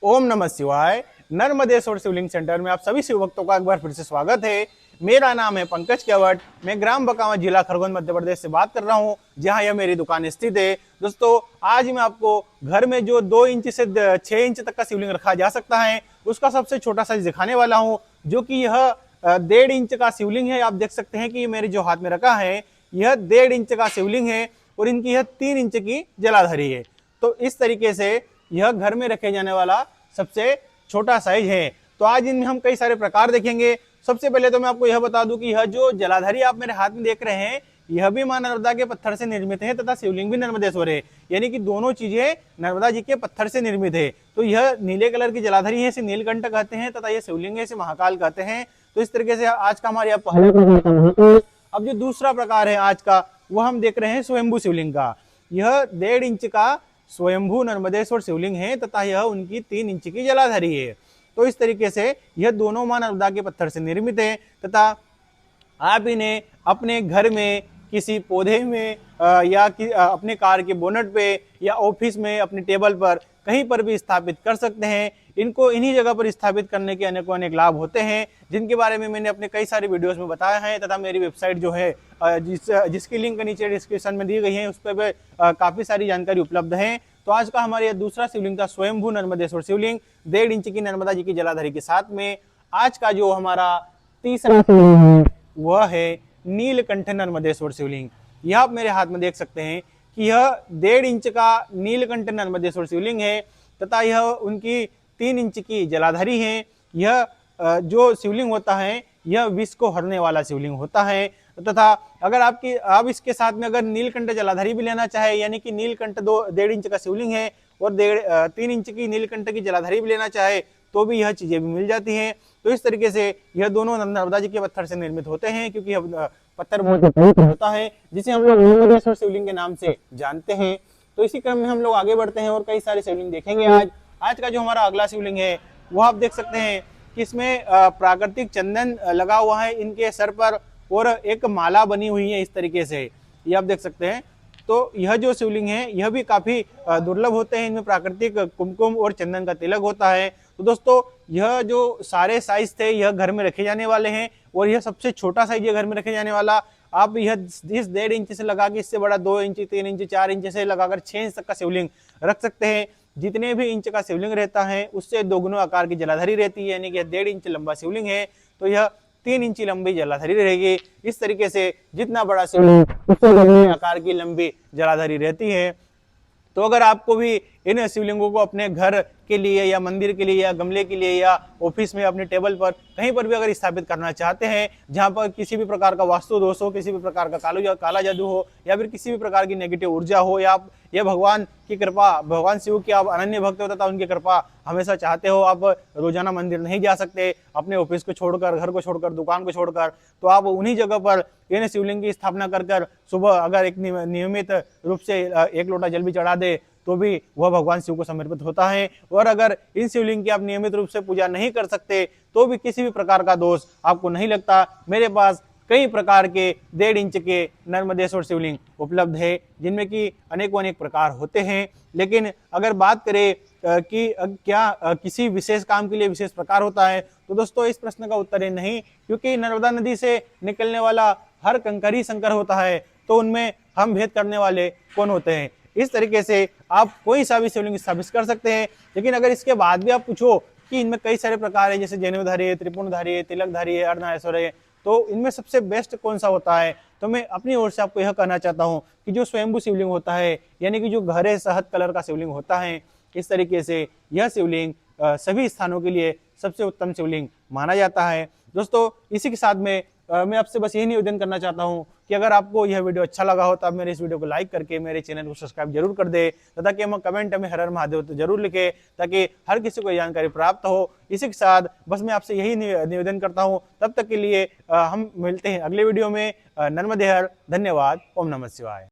ओम नमः शिवाय। नर्मदेश्वर शिवलिंग सेंटर में आप सभी शिव भक्तों का एक बार फिर से स्वागत है। मेरा नाम है पंकज केवट। मैं ग्राम बकावा जिला खरगोन मध्य प्रदेश से बात कर रहा हूं, जहां यह मेरी दुकान स्थित है। दोस्तों, आज मैं आपको घर में जो 2 इंच से 6 इंच तक का शिवलिंग रखा जा सकता है उसका सबसे छोटा साइज दिखाने वाला हूँ, जो कि यह 1.5 इंच का शिवलिंग है। आप देख सकते हैं कि मेरे जो हाथ में रखा है यह 1.5 इंच का शिवलिंग है और इनकी यह 3 इंच की जलाधारी है। तो इस तरीके से यह घर में रखे जाने वाला सबसे छोटा साइज है। तो आज इनमें हम कई सारे प्रकार देखेंगे। सबसे पहले तो मैं आपको यह बता दूं कि यह जो जलाधारी आप मेरे हाथ में देख रहे हैं यह भी मां नर्मदा के पत्थर से निर्मित है तथा शिवलिंग भी नर्मदेश्वर है, यानी कि दोनों चीजें नर्मदा जी के पत्थर से निर्मित है। तो यह नीले कलर की जलाधारी है, इसे नीलकंठ कहते हैं, तथा यह शिवलिंग है, इसे महाकाल कहते हैं। तो इस तरीके से आज का हमारे पहला प्रकार का महाकाल। अब जो दूसरा प्रकार है आज का वह हम देख रहे हैं स्वयंभू शिवलिंग का। यह 1.5 इंच का स्वयंभू नर्मदेश्वर शिवलिंग है तथा यह उनकी 3 इंच की जलाधारी है। तो इस तरीके से यह दोनों मां नर्मदा के पत्थर से निर्मित है तथा आप इन्हें अपने घर में किसी पौधे में या अपने कार के बोनट पे या ऑफिस में अपने टेबल पर कहीं पर भी स्थापित कर सकते हैं। इनको इन्हीं जगह पर स्थापित करने के अनेकों अनेक लाभ होते हैं, जिनके बारे में मैंने अपने कई सारे वीडियोस में बताया है तथा मेरी वेबसाइट जो है जिसकी लिंक नीचे डिस्क्रिप्शन में दी गई है उस पर काफ़ी सारी जानकारी उपलब्ध है। तो आज का हमारे दूसरा शिवलिंग था स्वयंभू नर्मदेश्वर शिवलिंग 1.5 इंच की नर्मदा जी की जलाधारी के साथ में। आज का जो हमारा तीसरा शिवलिंग है वह है नीलकंठ नर्मदेश्वर शिवलिंग। यह आप मेरे हाथ में देख सकते हैं कि यह 1.5 इंच का नीलकंठ नर्मदेश्वर शिवलिंग है तथा यह उनकी 3 इंच की जलाधारी है। यह जो शिवलिंग होता है यह विष को हरने वाला शिवलिंग होता है तथा अगर आप इसके साथ में अगर नीलकंठ जलाधारी भी लेना चाहे, यानी कि नीलकंठ 1.5 इंच का शिवलिंग है और 3 इंच की नीलकंठ की जलाधारी भी लेना चाहे तो भी यह चीजें भी मिल जाती हैं। तो इस तरीके से यह दोनों नर्मदा जी के पत्थर से निर्मित होते हैं, क्योंकि यह पत्थर बहुत पवित्र होता है जिसे हम लोग नर्मदेश्वर शिवलिंग के नाम से जानते हैं। तो इसी क्रम में हम लोग आगे बढ़ते हैं और कई सारे शिवलिंग देखेंगे। आज का जो हमारा अगला शिवलिंग है वो आप देख सकते हैं कि इसमें प्राकृतिक चंदन लगा हुआ है इनके सर पर और एक माला बनी हुई है इस तरीके से, ये आप देख सकते हैं। तो यह जो शिवलिंग है यह भी काफी दुर्लभ होते हैं, इनमें प्राकृतिक कुमकुम और चंदन का तिलक होता है। तो दोस्तों, यह जो सारे साइज थे यह घर में रखे जाने वाले हैं और यह सबसे छोटा साइज है घर में रखे जाने वाला। आप यह इस 1.5 इंच से लगा के इससे बड़ा 2 इंच 3 इंच 4 इंच से लगाकर 6 इंच तक का शिवलिंग रख सकते हैं। जितने भी इंच का शिवलिंग रहता है उससे दोगुना आकार की जलाधारी रहती है, यानी कि 1.5 इंच लंबा शिवलिंग है तो यह 3 इंच लंबी जलाधारी रहेगी। इस तरीके से जितना बड़ा शिवलिंग उससे दोगुने आकार की लंबी जलाधारी रहती है। तो अगर आपको भी इन शिवलिंगों को अपने घर के लिए या मंदिर के लिए या गमले के लिए या ऑफिस में अपने टेबल पर कहीं पर भी अगर स्थापित करना चाहते हैं जहां पर किसी भी प्रकार का वास्तु दोष हो, किसी भी प्रकार का काला जादू हो या फिर किसी भी प्रकार की नेगेटिव ऊर्जा हो, या आप यह भगवान की कृपा, भगवान शिव की आप अनन्य भक्त हो तथा उनकी कृपा हमेशा चाहते हो, आप रोजाना मंदिर नहीं जा सकते अपने ऑफिस को छोड़कर, घर को छोड़कर, दुकान को छोड़कर, तो आप उन्हीं जगह पर इन शिवलिंग की स्थापना कर सुबह अगर एक नियमित रूप से 1 लोटा जल भी चढ़ा दे तो भी वह भगवान शिव को समर्पित होता है। और अगर इन शिवलिंग की आप नियमित रूप से पूजा नहीं कर सकते तो भी किसी भी प्रकार का दोष आपको नहीं लगता। मेरे पास कई प्रकार के 1.5 इंच के नर्मदेश्वर शिवलिंग उपलब्ध है, जिनमें कि अनेकों अनेक प्रकार होते हैं। लेकिन अगर बात करें कि क्या किसी विशेष काम के लिए विशेष प्रकार होता है, तो दोस्तों इस प्रश्न का उत्तर है नहीं, क्योंकि नर्मदा नदी से निकलने वाला हर कंकर ही शंकर होता है, तो उनमें हम भेद करने वाले कौन होते हैं। इस तरीके से आप कोई सा भी शिवलिंग स्थापित कर सकते हैं। लेकिन अगर इसके बाद भी आप पूछो कि इनमें कई सारे प्रकार है, जैसे जनेऊधारी है, त्रिपुणधारी है, तिलकधारी है, अर्धनारीश्वर है, तो इनमें सबसे बेस्ट कौन सा होता है, तो मैं अपनी ओर से आपको यह कहना चाहता हूं कि जो स्वयंभू शिवलिंग होता है, यानी कि जो गहरे शहद कलर का शिवलिंग होता है, इस तरीके से यह शिवलिंग सभी स्थानों के लिए सबसे उत्तम शिवलिंग माना जाता है। दोस्तों, इसी के साथ में मैं आपसे बस यही निवेदन करना चाहता हूं कि अगर आपको यह वीडियो अच्छा लगा हो तो आप मेरे इस वीडियो को लाइक करके मेरे चैनल को सब्सक्राइब जरूर कर दे, तथा कि हम कमेंट में हर हर महादेव तो जरूर लिखे, ताकि हर किसी को जानकारी प्राप्त हो। इसी के साथ बस मैं आपसे यही निवेदन करता हूं। तब तक के लिए हम मिलते हैं अगले वीडियो में। नर्मदे हर। धन्यवाद। ओम नमः शिवाय।